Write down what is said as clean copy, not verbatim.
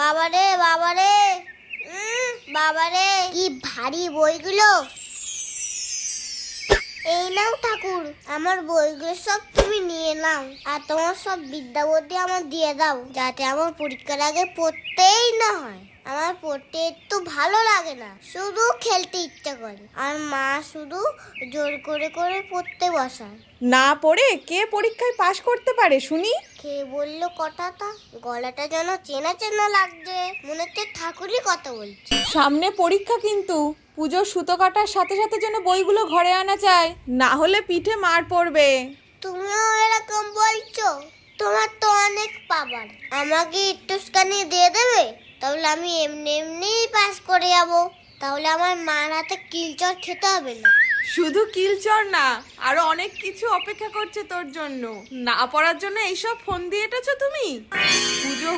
বাবারে বাবারে বাবারে কি ভারী বইগুলো। এই নাও ঠাকুর, আমার বইগুলো সব তুমি নিয়ে নাও, আর তোমার সব বিদ্যা বুদ্ধি আমার দিয়ে দাও, যাতে আমার পরীক্ষার আগে পড়তেই না হয়। আমার পড়তে একটু ভালো লাগে না, শুধু খেলতে ইচ্ছা করে, আর মা শুধু জোর করে করে পড়তে বসায়। না পড়ে কে পরীক্ষায় পাশ করতে পারে শুনি? কে বললো কথাটা? গলাটা যেন চেনা চেনা লাগছে, মনে হচ্ছে ঠাকুরই কথা বলছে। সামনে পরীক্ষা, কিন্তু পুজোর সুতো কাটার সাথে সাথে যেন বইগুলো ঘরে আনা চাই, না হলে পিঠে মার পড়বে। তুমিও এরকম বলছো? তোমার তো অনেক পাবার, আমাকে একটুখানি দিয়ে দেবে, তাহলে আমি এমনি এমনিই পাস করে যাবো। তাহলে আমার মার হাতে কিলচর খেতে হবে না। শুধু কিলচর না, আরো অনেক কিছু অপেক্ষা করছে তোর জন্য। না পড়ার জন্য এইসব ফোন দিয়ে এটেছো তুমি? পুজো